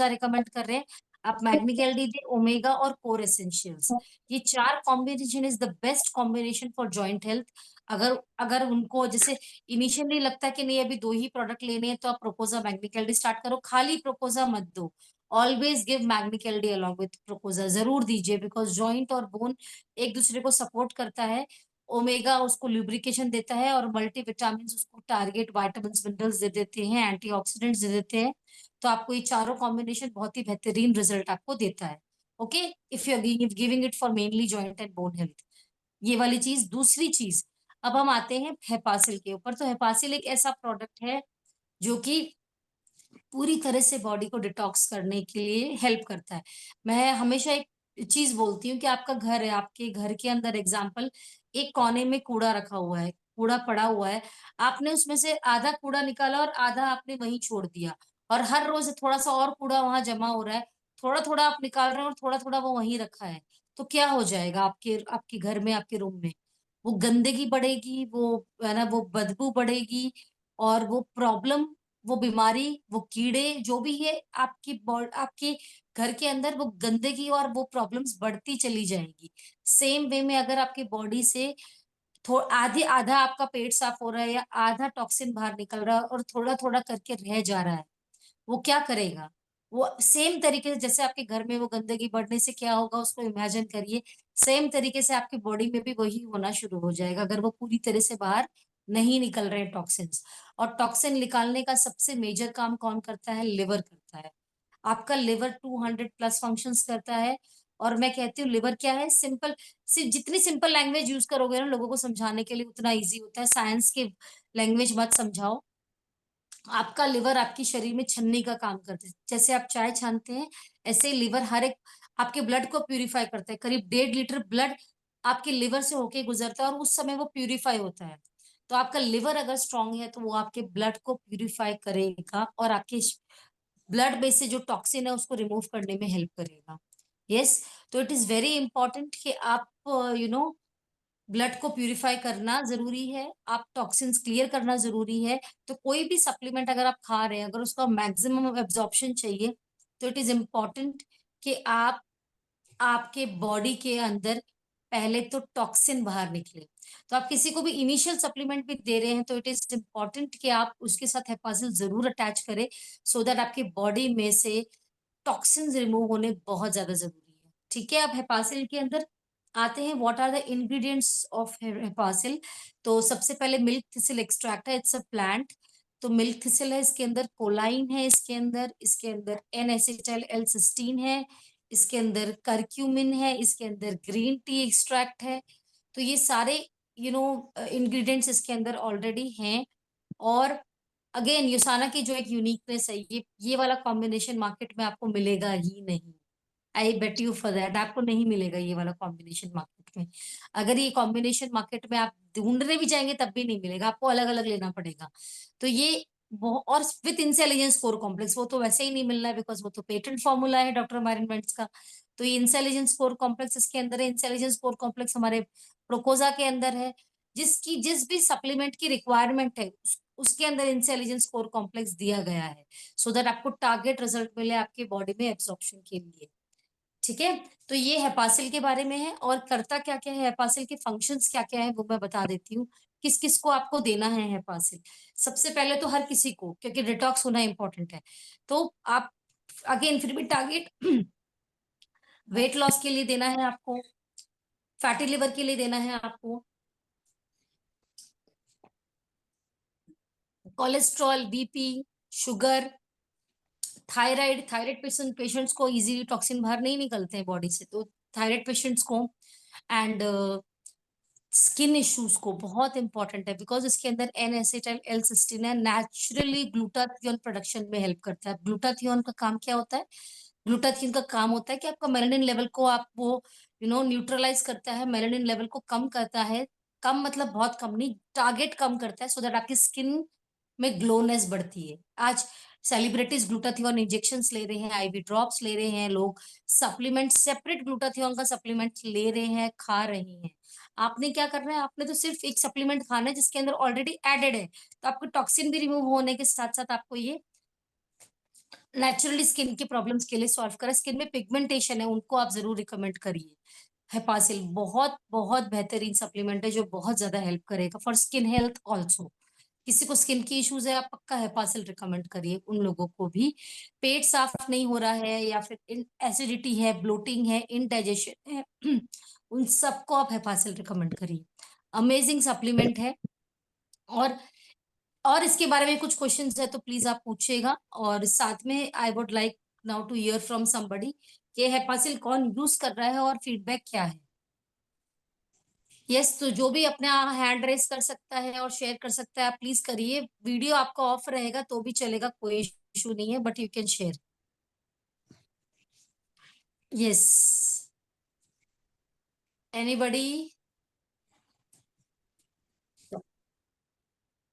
Recommend कर रहे हैं, आप मैग्निक एलडी दे, ओमेगा और कोर एसेंशियल्स। ये चार combination is the best combination for joint health. अगर अगर उनको जैसे इनिशियली लगता है कि नहीं अभी दो ही प्रोडक्ट लेने हैं, तो आप प्रोपोजा मैग्निक एलडी स्टार्ट करो, खाली प्रोपोजा मत दो। Always give magnic LD along with propoza, जरूर दीजिए, बिकॉज जॉइंट और बोन एक दूसरे को सपोर्ट करता है। ओमेगा उसको ल्यूब्रिकेशन देता है, और मल्टी विटामिन उसको टारगेट वाइटामिन मिनरल्स दे देते हैं, एंटीऑक्सीडेंट्स दे देते हैं। तो आपको ये चारों कॉम्बिनेशन बहुत ही बेहतरीन रिजल्ट आपको देता है। Okay, if you are giving it for mainly joint and bone health. ये वाली चीज। दूसरी चीज, अब हम आते हैं हेपासिल के ऊपर। तो हेपासिल एक ऐसा प्रोडक्ट है जो कि पूरी तरह से बॉडी को डिटॉक्स करने के लिए हेल्प करता है। मैं हमेशा एक चीज बोलती हूँ कि आपका घर है, आपके घर के अंदर एग्जाम्पल एक कोने में कूड़ा रखा हुआ है, कूड़ा पड़ा हुआ है, आपने उसमें से आधा कूड़ा निकाला और आधा आपने वहीं छोड़ दिया, और हर रोज थोड़ा सा और कूड़ा वहां जमा हो रहा है, थोड़ा थोड़ा आप निकाल रहे हैं और थोड़ा थोड़ा वो वहीं रखा है। तो क्या हो जाएगा आपके आपके घर में, आपके रूम में? वो गंदगी बढ़ेगी, वो है ना, वो बदबू बढ़ेगी, और वो प्रॉब्लम, वो बीमारी, वो कीड़े जो भी है आपकी आपके घर के अंदर, वो गंदगी और वो प्रॉब्लम्स बढ़ती चली जाएंगी। सेम वे में अगर आपकी बॉडी से आधे आधा आपका पेट साफ हो रहा है, या आधा टॉक्सिन बाहर निकल रहा है और थोड़ा थोड़ा करके रह जा रहा है, वो क्या करेगा? वो सेम तरीके से जैसे आपके घर में वो गंदगी बढ़ने से क्या होगा, उसको इमेजिन करिए, सेम तरीके से आपकी बॉडी में भी वही होना शुरू हो जाएगा, अगर वो पूरी तरह से बाहर नहीं निकल रहे टॉक्सिन्स। और टॉक्सिन निकालने का सबसे मेजर काम कौन करता है? लिवर करता है। आपका लिवर 200 प्लस फंक्शंस करता है। और मैं कहती हूँ लिवर क्या है, सिंपल, सिर्फ जितनी सिंपल लैंग्वेज यूज करोगे ना लोगों को समझाने के लिए, उतना इजी होता है। साइंस के लैंग्वेज मत समझाओ। आपका लिवर आपकी शरीर में छन्नी का काम करता है। जैसे आप चाय छानते हैं, ऐसे ही लिवर हर एक आपके ब्लड को प्यूरिफाई करता है। करीब 1.5 लीटर ब्लड आपके लिवर से होके गुजरता है, और उस समय वो प्यूरिफाई होता है। तो आपका लिवर अगर स्ट्रांग है तो वो आपके ब्लड को प्यूरिफाई करेगा, और आपके ब्लड में से जो टॉक्सिन है उसको रिमूव करने में हेल्प करेगा। यस। तो इट इज वेरी इंपॉर्टेंट कि आप ब्लड को प्यूरिफाई करना जरूरी है, आप टॉक्सिन्स क्लियर करना जरूरी है। तो कोई भी सप्लीमेंट अगर आप खा रहे हैं, अगर उसका मैक्सिमम एब्जॉर्प्शन चाहिए, तो इट इज इम्पॉर्टेंट कि आप आपके बॉडी के अंदर पहले तो टॉक्सिन बाहर निकले। तो आप किसी को भी इनिशियल सप्लीमेंट भी दे रहे हैं, तो इट इज इम्पॉर्टेंट कि आप उसके साथ हेपासिल जरूर अटैच करें, सो दैट आपकी बॉडी में से टॉक्सिन्स रिमूव होने बहुत ज्यादा जरूरी है। ठीक है, अब हेपासिल के अंदर आते हैं, what are the ingredients of Hepasil. तो सबसे पहले मिल्क थिसिल एक्सट्रैक्ट है, इट्स अ प्लांट। तो मिल्क थिसिल है, इसके अंदर कोलाइन है, इसके अंदर एन एसिटाइल एल सिस्टीन है, इसके अंदर करक्यूमिन है, इसके अंदर ग्रीन टी एक्सट्रैक्ट है। तो ये सारे इंग्रेडिएंट्स इसके अंदर ऑलरेडी हैं। और अगेन यूसाना की जो एक यूनिकनेस है, ये वाला कॉम्बिनेशन मार्केट में आपको मिलेगा ही नहीं। आई बेट यू फॉर दैट, आपको नहीं मिलेगा ये वाला कॉम्बिनेशन मार्केट में। अगर ये कॉम्बिनेशन मार्केट में आप ढूंढने भी जाएंगे तब भी नहीं मिलेगा, आपको अलग अलग लेना पड़ेगा। तो ये और विथ इंटेलिजेंस कोर कॉम्प्लेक्स, वो तो वैसे ही नहीं मिलना है, बिकॉज वो तो पेटेंट फॉर्मूला है डॉक्टर मारिनमेंट्स का। तो ये इंटेलिजेंस कोर कॉम्प्लेक्स इसके अंदर है। इंटेलिजेंस कोर कॉम्प्लेक्स हमारे प्रोकोजा के अंदर है। जिस भी सप्लीमेंट की रिक्वायरमेंट है उसके अंदर इंटेलिजेंस कोर कॉम्प्लेक्स दिया गया है, सो दैट आपको टारगेट रिजल्ट मिले आपके बॉडी में एब्जॉर्प्शन के लिए। ठीक है, तो ये हेपासिल के बारे में है। और करता क्या क्या है हेपासिल के, फंक्शंस क्या क्या है वो मैं बता देती हूँ। किस किस को आपको देना है हेपासिल? सबसे पहले तो हर किसी को, क्योंकि डिटॉक्स होना इंपॉर्टेंट है। तो आप अगेन फिर भी टारगेट वेट लॉस के लिए देना है आपको, फैटी लिवर के लिए देना है आपको, cholesterol, BP, sugar, thyroid. Thyroid patients को इजीली टॉक्सिन बाहर नहीं निकलते हैं बॉडी से, तो थायराइड पेशेंट्स को। एंड स्किन इश्यूज को बहुत इंपॉर्टेंट है, बिकॉज इसके अंदर एन एसिटाइल एल सिस्टीन है, नेचुरली ग्लूटाथियोन प्रोडक्शन में हेल्प करता है। ग्लूटाथियोन का काम क्या होता है? ग्लूटाथियोन का काम होता है कि आपका मेलानिन लेवल को आप वो न्यूट्रलाइज करता है, मेलानिन लेवल को कम करता है। कम मतलब बहुत कम नहीं, टारगेट कम करता है, सो दैट आपकी स्किन में ग्लोनेस बढ़ती है। आज सेलिब्रिटीज ग्लूटाथियोन इंजेक्शंस ले रहे हैं, आईवी ड्रॉप्स ले रहे हैं लोग, सप्लीमेंट सेपरेट ग्लूटाथियोन का सप्लीमेंट ले रहे हैं, खा रहे हैं। आपने क्या करना है? आपने तो सिर्फ एक सप्लीमेंट खाना है जिसके अंदर ऑलरेडी एडेड है, तो आपको टॉक्सिन भी रिमूव होने के साथ साथ आपको ये नेचुरली स्किन की प्रॉब्लम्स के लिए सॉल्व करा। स्किन में पिगमेंटेशन है, उनको आप जरूर रिकमेंड करिए। हेपासिल बहुत बहुत बेहतरीन सप्लीमेंट है जो बहुत ज्यादा हेल्प करेगा फॉर स्किन हेल्थ ऑल्सो। किसी को स्किन की इश्यूज है, आप पक्का हेपासिल रिकमेंड करिए उन लोगों को भी। पेट साफ नहीं हो रहा है या फिर एसिडिटी है, ब्लोटिंग है, इनडाइजेशन है, उन सबको आप हेपासिल रिकमेंड करिए। अमेजिंग सप्लीमेंट है। और और इसके बारे में कुछ क्वेश्चंस है तो प्लीज आप पूछिएगा। और साथ में I would like now to hear from somebody कि हेपासिल कौन यूज कर रहा है और फीडबैक क्या है। यस, तो जो भी अपना हैंड रेस कर सकता है और शेयर कर सकता है आप प्लीज करिए। वीडियो आपका ऑफ रहेगा तो भी चलेगा, कोई इशू नहीं है, but you can share. Yes, anybody?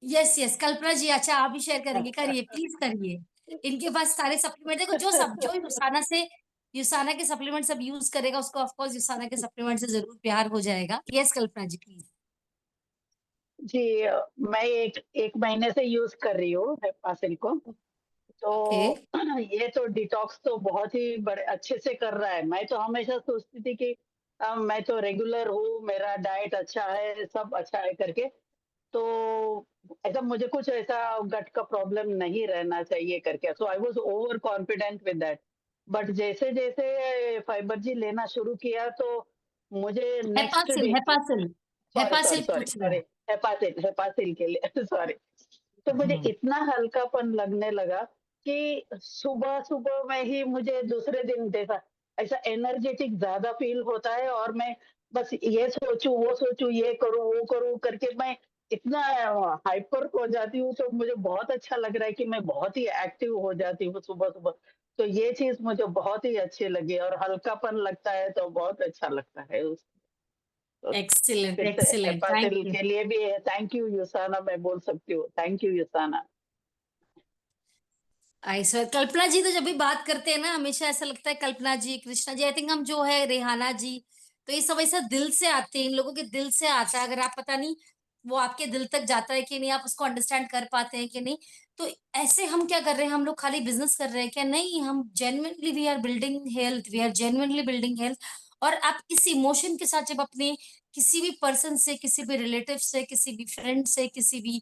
Yes yes, Kalpana ji, अच्छा आप भी शेयर करेंगे, करिए प्लीज करिए। इनके पास सारे सप्लीमेंट देखो, जो युसाना से, युसाना के सप्लीमेंट सब यूज करेगा उसको ऑफ कोर्स युसाना के सप्लीमेंट से जरूर प्यार हो जाएगा। Yes Kalpana ji please. जी, मैं एक एक महीने से यूज कर रही हूँ हेपासिल को। ओके। तो ये तो डिटॉक्स तो बहुत ही बड़े अच्छे से कर रहा है। मैं तो हमेशा सोचती थी कि मैं तो रेगुलर हूँ, मेरा डाइट अच्छा है, सब अच्छा है करके। तो ऐसा मुझे कुछ ऐसा गट का प्रॉब्लम नहीं रहना चाहिए करके, so I was overconfident with that. But जैसे जैसे फाइबर जी लेना शुरू किया तो मुझे next Hepasil day, Hepasil sorry sorry Hepasil sorry पूछ रहे सॉरी, हैं। हेपासिल हेपासिल के लिए सॉरी। तो मुझे हम्म। इतना हल्कापन लगने लगा कि सुबह सुबह में ही मुझे दूसरे दिन जैसा ऐसा एनर्जेटिक ज्यादा फील होता है, और मैं बस ये सोचूं वो सोचूं, ये करूं वो करूं करके मैं इतना हाइपर हो जाती हूँ। तो मुझे बहुत अच्छा लग रहा है कि मैं बहुत ही एक्टिव हो जाती हूँ सुबह सुबह। तो ये चीज मुझे बहुत ही अच्छी लगी, और हल्कापन लगता है तो बहुत अच्छा लगता है उस। तो एक्सीलेंट फिर से एक्सीलेंट, थैंक हेपासिल यू। के लिए भी थैंक यू युसाना, मैं बोल सकती हूँ थैंक यू युसाना। आई सर, कल्पना जी तो जब भी बात करते हैं ना हमेशा ऐसा लगता है कल्पना जी, कृष्णा जी, आई थिंक हम जो है रेहाना जी, तो ये सब ऐसा दिल से आते हैं, इन लोगों के दिल से आता है। अगर आप पता नहीं वो आपके दिल तक जाता है कि नहीं, आप उसको अंडरस्टैंड कर पाते हैं कि नहीं। तो ऐसे हम क्या कर रहे हैं, हम लोग खाली बिजनेस कर रहे हैं क्या? नहीं, हम genuinely we are building health, we are genuinely building health. और आप इस इमोशन के साथ जब अपने किसी भी पर्सन से, किसी भी रिलेटिव से, किसी भी फ्रेंड से, किसी भी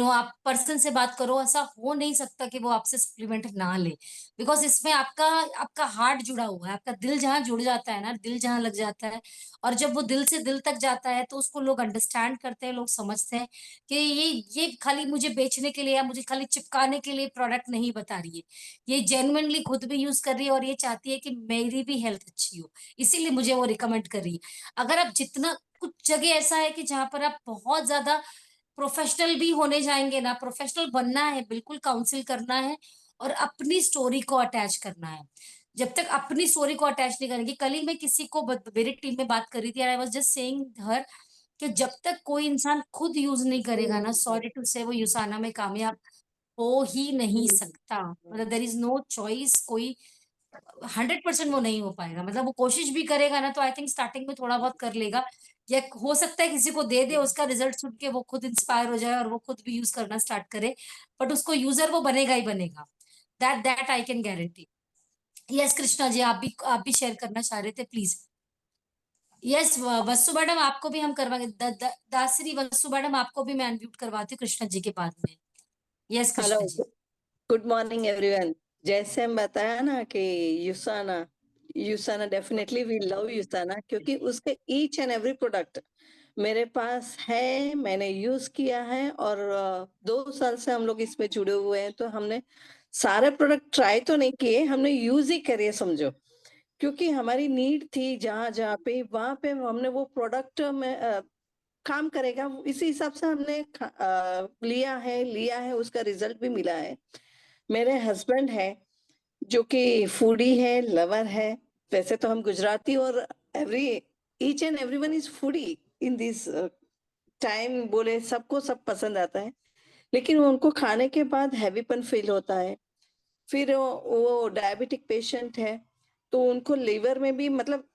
आप पर्सन से बात करो, ऐसा हो नहीं सकता कि वो आपसे सप्लीमेंट ना ले। बिकॉज इसमें आपका आपका हार्ट जुड़ा हुआ है, आपका दिल जहाँ जुड़ जाता है ना, दिल जहाँ लग जाता है, और जब वो दिल से दिल तक जाता है तो उसको लोग अंडरस्टैंड करते हैं, लोग समझते हैं कि ये खाली मुझे बेचने के लिए या मुझे खाली चिपकाने के लिए प्रोडक्ट नहीं बता रही है। ये जेन्युइनली खुद भी यूज कर रही है और ये चाहती है कि मेरी भी हेल्थ अच्छी हो, इसीलिए मुझे वो रिकमेंड कर रही है। अगर आप जितना, कुछ जगह ऐसा है कि जहां पर आप बहुत ज्यादा प्रोफेशनल भी होने जाएंगे ना, प्रोफेशनल बनना है, बिल्कुल काउंसिल करना है और अपनी स्टोरी को अटैच करना है। जब तक अपनी स्टोरी को अटैच नहीं करेंगे, कल ही मैं किसी को मेरी टीम में बात कर रही थी, आई वाज जस्ट सेइंग हर कि जब तक कोई इंसान खुद यूज नहीं करेगा ना, सॉरी टू से, वो युसाना में कामयाब हो ही नहीं सकता। मतलब देर इज नो चॉइस, कोई 100% वो नहीं हो पाएगा। मतलब वो कोशिश भी करेगा ना तो आई थिंक स्टार्टिंग में थोड़ा बहुत कर लेगा, या हो सकता है किसी को दे दे, उसका रिजल्ट सुन के वो खुद इंस्पायर हो जाए और वो खुद भी यूज करना स्टार्ट करे, बट उसको यूजर वो बनेगा ही बनेगा। That I can guarantee. Yes Krishna ji, आप भी शेयर करना चाह रहे थे, प्लीज। यस वसु मैडम, आपको भी हम करवाएंगे। दासरी वसु मैडम, आपको भी मैं अनम्यूट करवाती हूँ कृष्णा जी के बाद में। Yes hello, Krishna ji. Good morning everyone. जैसे हम बताया ना कि Usana Usana definitely we love Usana, क्योंकि उसके ईच एंड एवरी प्रोडक्ट मेरे पास है, मैंने यूज किया है, और 2 साल से हम लोग इसमें जुड़े हुए हैं। तो हमने सारे प्रोडक्ट ट्राई तो नहीं किए, हमने यूज ही करे समझो, क्योंकि हमारी नीड थी जहाँ जहाँ पे, वहां पे हमने वो प्रोडक्ट में काम करेगा इसी हिसाब से हमने लिया है, उसका रिजल्ट भी मिला है। मेरे हस्बैंड है जो कि फूडी है, लवर है। वैसे तो हम गुजराती, और every each and everyone is foodie in this time, बोले सबको सब पसंद आता है। लेकिन उनको खाने के बाद हैवीपन फील होता है। फिर वो डायबिटिक पेशेंट है, तो उनको लीवर में भी मतलब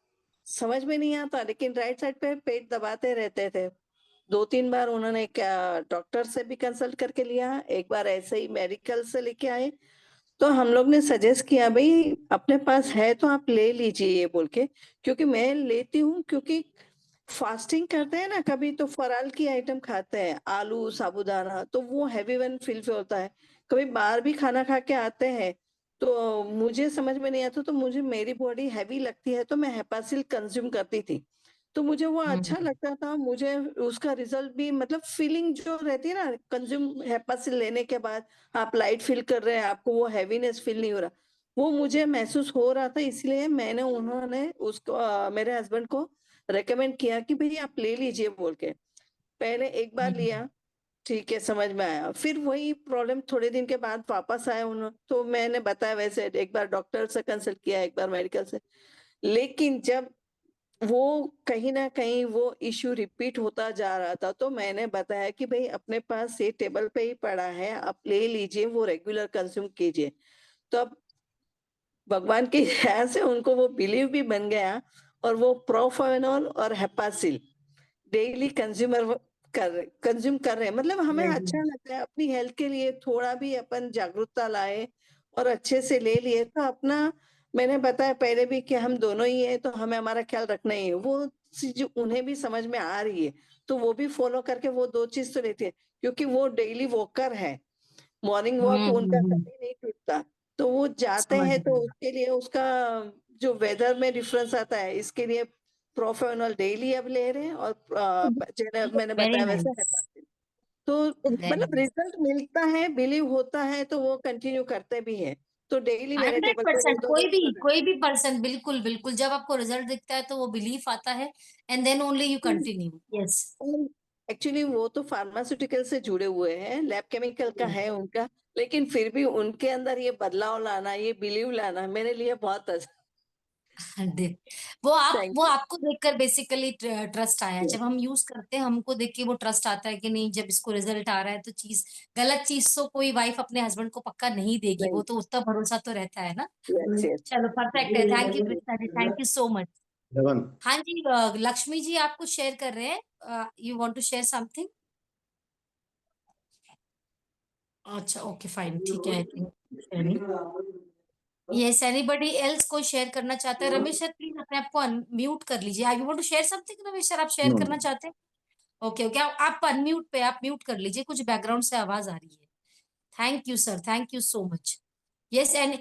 समझ में नहीं आता, लेकिन राइट साइड पे पेट दबाते रहते थे। 2-3 बार उन्होंने क्या डॉक्टर से भी कंसल्ट करके लिया, एक बार ऐसे ही मेडिकल से लेके आए। तो हम लोग ने सजेस्ट किया भाई अपने पास है तो आप ले लीजिए ये बोल के, क्योंकि मैं लेती हूँ क्योंकि फास्टिंग करते हैं ना, कभी तो फराल की आइटम खाते हैं, आलू साबूदाना, तो वो हैवी वन फील होता है। कभी बाहर भी खाना खा के आते हैं तो मुझे समझ में नहीं आता, तो मुझे मेरी बॉडी हैवी लगती है तो मैं हेपासिल कंज्यूम करती थी, तो मुझे वो अच्छा लगता था। मुझे उसका रिजल्ट भी मतलब फीलिंग जो रहती है ना कंज्यूम हेपासिल लेने के बाद, आप लाइट फील कर रहे हैं, आपको वो हैवीनेस फील नहीं हो रहा, वो मुझे महसूस हो रहा था। इसलिए मैंने उन्होंने उसको मेरे हस्बैंड को रेकमेंड किया कि भई आप ले लीजिए बोल के। पहले एक बार लिया, ठीक है, समझ में आया। फिर वही प्रॉब्लम थोड़े दिन के बाद वापस आया तो मैंने बताया वैसे, एक बार डॉक्टर से कंसल्ट किया, एक बार मेडिकल से। लेकिन जब वो कहीं न कहीं वो इश्यू रिपीट होता जा रहा था, तो मैंने बताया कि भई अपने पास ये टेबल पे ही पड़ा है, आप ले लीजिए, वो रेगुलर कंज़्यूम कीजिए। तो अब भगवान की दया से उनको वो बिलीव भी बन गया, और वो प्रोफेनॉल और हेपासिल डेली कंज्यूम कर रहे हैं। मतलब हमें अच्छा लगता है, अपनी हेल्थ के लिए थोड़ा भी अपन जागरूकता लाए और अच्छे से ले लिए तो अपना, मैंने बताया पहले भी कि हम दोनों ही हैं तो हमें हमारा ख्याल रखना ही है। वो चीज़ उन्हें भी समझ में आ रही है, तो वो भी फॉलो करके वो 2 चीज़ तो लेते हैं, क्योंकि वो डेली वॉकर है। मॉर्निंग वॉक उनका कभी नहीं टूटता, तो वो जाते समझ हैं तो गई। उसके लिए उसका जो वेदर में डिफरेंस आता है, इसके लिए प्रोफेनॉल डेली अब ले रहे हैं, और मैंने वेरी बताया वैसे नाइस, हेपासिल। तो वेरी मतलब नाइस। रिजल्ट मिलता है, बिलीव होता है, तो वो कंटिन्यू करते भी हैं। तो डेली मेरे टेबल पे वो 100% दोनों कोई भी पर्सन, बिल्कुल बिल्कुल, जब आपको रिजल्ट दिखता है तो वो बिलीफ आता है, and then only you continue. Yes. Actually वो तो फार्मास्यूटिकल से जुड़े हुए हैं, लैब केमिकल का है उनका, लेकिन फिर भी उनके अंदर ये बदलाव लाना, ये बिलीव लाना मेरे लिए बहुत देख, थैंक वो यू। आपको देखकर बेसिकली ट्रस्ट आया। जब हम यूज करते हैं हमको देख के वो ट्रस्ट आता है कि नहीं, जब इसको रिजल्ट आ रहा है तो चीज, गलत चीज तो कोई वाइफ अपने हस्बैंड को पक्का नहीं देगी, नहीं, वो तो उतना भरोसा तो रहता है ना। Yes, yes. चलो परफेक्ट है, thank you Krishna ji, thank you so much. Dhawan, हाँ जी, लक्ष्मी जी आप कुछ शेयर कर रहे हैं, you want to share something? अच्छा, ओके फाइन, ठीक है, I think yes, anybody else कोई शेयर करना चाहता है? रमेश सर प्लीज अपने आप को अनम्यूट कर लीजिए। I want to share something, Ramesh sir आप शेयर no, करना चाहते हैं? ओके ओके, आप अनम्यूट पे आप म्यूट कर लीजिए, कुछ बैकग्राउंड से आवाज आ रही है। Thank you sir, thank you so much. Yes, and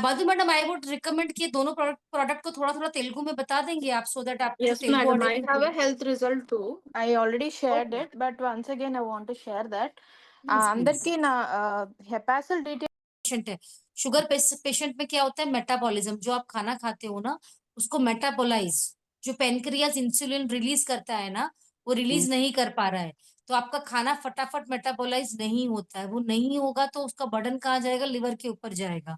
Madhu madam I would recommend कि दोनों प्रोडक्ट को थोड़ा थोड़ा तेलुगु में बता देंगे आप, सो दैट आप जो Yes, Telugu madam. I have a audience. health result too. I already shared okay, it, but once again, I want to share that. Please please. అందరికీ నా hepasil details पेशेंट है, शुगर पेशेंट में क्या होता है, metabolism, जो आप खाना खाते हो ना उसको मेटाबोलाइज, जो पेनक्रियाज इंसुलिन रिलीज करता है ना, वो रिलीज नहीं कर पा रहा है, तो आपका खाना फटाफट मेटाबोलाइज नहीं होता है। वो नहीं होगा तो उसका बर्डन कहाँ जाएगा, लिवर के ऊपर जाएगा।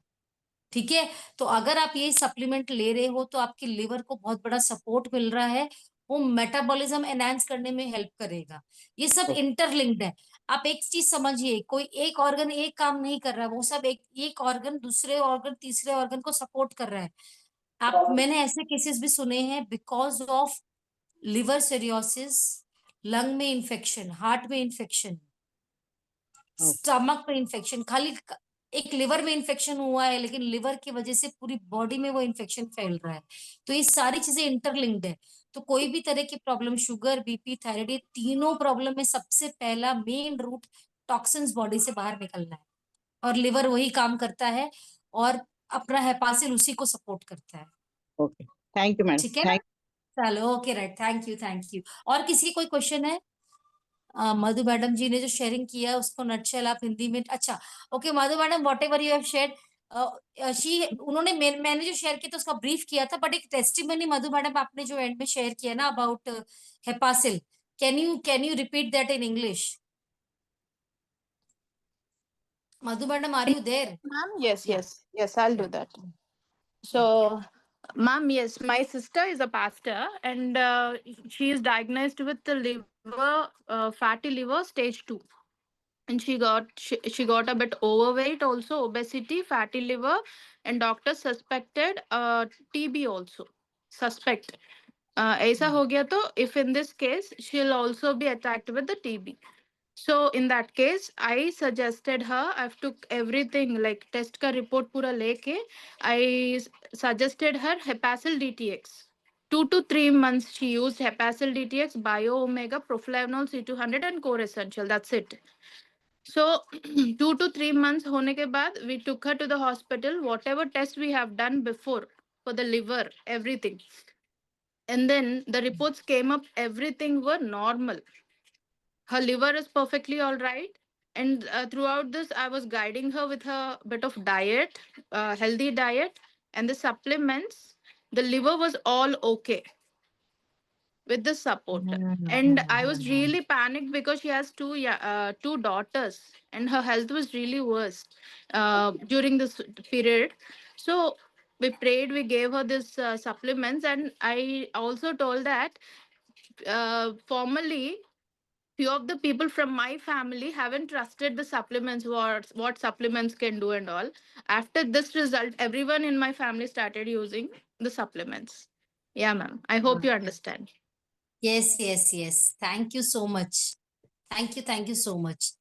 ठीक है, तो अगर आप ये सप्लीमेंट ले रहे हो तो आपके लिवर को बहुत बड़ा सपोर्ट मिल रहा है, वो मेटाबॉलिज्म एनहांस करने में हेल्प करेगा। ये सब इंटरलिंक्ड है। आप एक चीज समझिए, कोई एक ऑर्गन एक काम नहीं कर रहा है, वो सब एक ऑर्गन दूसरे ऑर्गन तीसरे ऑर्गन को सपोर्ट कर रहा है। आप, मैंने ऐसे केसेस भी सुने हैं, because of liver cirrhosis, lung में इंफेक्शन, हार्ट में इंफेक्शन, स्टमक में इंफेक्शन, खाली एक लिवर में इंफेक्शन हुआ है लेकिन लिवर की वजह से पूरी बॉडी में वो इंफेक्शन फैल रहा है। तो ये सारी चीजें इंटरलिंक्ड है। तो कोई भी तरह की प्रॉब्लम, शुगर, बीपी, थायराइड, ये तीनों प्रॉब्लम में सबसे पहला मेन रूट टॉक्सिन्स बॉडी से बाहर निकलना है, और लिवर वही काम करता है, और अपना हेपासिल उसी को सपोर्ट करता है। ओके, थैंक यू मैडम, ठीक है ना? थैंक चलो okay, right, thank you, thank you. और किसी की कोई क्वेश्चन है? मधु मैडम जी ने जो शेयरिंग किया उसको नटशेल आप हिंदी में, अच्छा okay Madhu madam, what ever you have share, she, उन्होंने मैंने जो शेयर किया था उसका ब्रीफ किया था, बट एक टेस्टिमनी मधु मैडम आपने जो एंड में शेयर किया ना about Hepasil, can you repeat that in English? Madhu madam are you there? ma'am. Yes, या yes, I'll do या that. So, ma'am, yes, my sister is a pastor, and she is diagnosed with the liver, fatty liver stage 2. And she got a bit overweight, also obesity, fatty liver, and doctor suspected TB also. Suspect. ऐसा हो गया तो if in this case she'll also be attacked with the TB. So in that case, I suggested her, I've took everything like test ka report pura leke, suggested her Hepacil DTX. 2 to 3 months she used Hepacil DTX, Bio Omega, Proflavanol, C200 and Core Essential. That's it. So 2 to 3 months hone ke baad, we took her to the hospital. Whatever test we have done before for the liver, everything. And then the reports came up, everything were normal. Her liver is perfectly all right. And throughout this, I was guiding her with a bit of diet, healthy diet, and the supplements. The liver was all okay with the support. And I was really panicked because she has two daughters, and her health was really worse during this period. So we prayed, we gave her this supplements, and I also told that formally few of the people from my family haven't trusted the supplements, what supplements can do and all. After this result, everyone in my family started using the supplements. Yeah, ma'am, I hope you understand. Yes, yes, yes. Thank you so much. Thank you so much.